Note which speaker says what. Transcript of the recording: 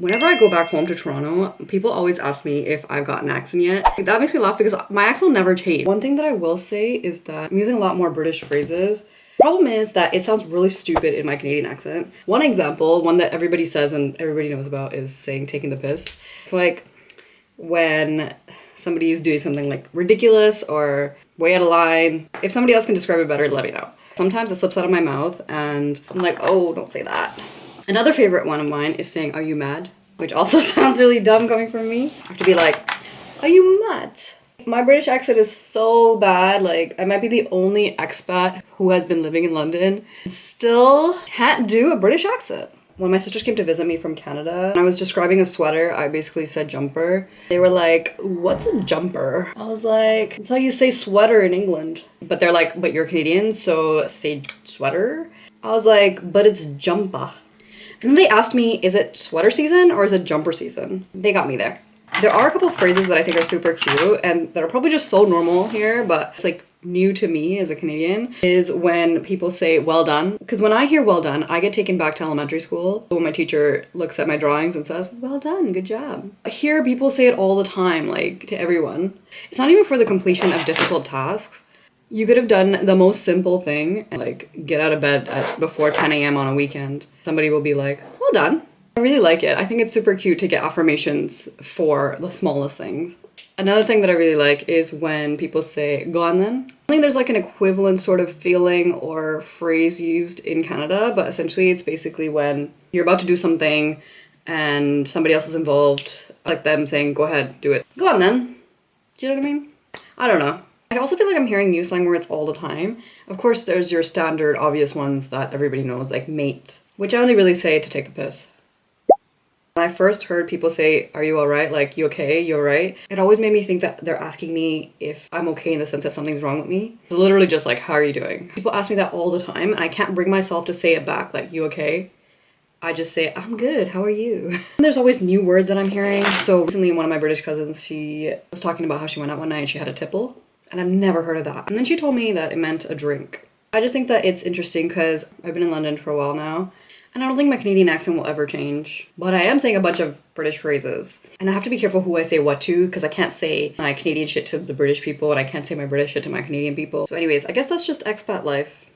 Speaker 1: Whenever I go back home to Toronto, people always ask me if I've got an accent yet. That makes me laugh because my accent will never change. One thing that I will say is that I'm using a lot more British phrases. Problem is that it sounds really stupid in my Canadian accent. One example, one that everybody says and everybody knows about, is saying taking the piss. It's like when somebody is doing something like ridiculous or way out of line. If somebody else can describe it better, let me know. Sometimes it slips out of my mouth and I'm like, oh, don't say that. Another favorite one of mine is saying, are you mad? Which also sounds really dumb coming from me. I have to be like, are you mad? My British accent is so bad. Like, I might be the only expat who has been living in London and still can't do a British accent. When my sisters came to visit me from Canada, and I was describing a sweater, I basically said jumper. They were like, what's a jumper? I was like, it's how you say sweater in England. But they're like, but you're Canadian, so say sweater? I was like, but it's jumper. And then they asked me, is it sweater season or is it jumper season? They got me there. There are a couple of phrases that I think are super cute and that are probably just so normal here, but it's like new to me as a Canadian, is when people say well done. Because when I hear well done, I get taken back to elementary school when my teacher looks at my drawings and says, well done, good job. I hear people say it all the time, like to everyone. It's not even for the completion of difficult tasks. You could have done the most simple thing, like get out of bed before 10 a.m. on a weekend. Somebody will be like, well done. I really like it. I think it's super cute to get affirmations for the smallest things. Another thing that I really like is when people say, go on then. I think there's like an equivalent sort of feeling or phrase used in Canada, but essentially it's basically when you're about to do something and somebody else is involved, like them saying, go ahead, do it. Go on then. Do you know what I mean? I don't know. I also feel like I'm hearing new slang words all the time. Of course, there's your standard obvious ones that everybody knows, like mate, which I only really say to take a piss. When I first heard people say, are you alright? Like, you okay? You alright? It always made me think that they're asking me if I'm okay in the sense that something's wrong with me. It's literally just like, how are you doing? People ask me that all the time and I can't bring myself to say it back, like, you okay? I just say, I'm good, how are you? There's always new words that I'm hearing. So recently one of my British cousins, she was talking about how she went out one night and she had a tipple. And I've never heard of that. And then she told me that it meant a drink. I just think that it's interesting because I've been in London for a while now. And I don't think my Canadian accent will ever change. But I am saying a bunch of British phrases. And I have to be careful who I say what to because I can't say my Canadian shit to the British people and I can't say my British shit to my Canadian people. So anyways, I guess that's just expat life.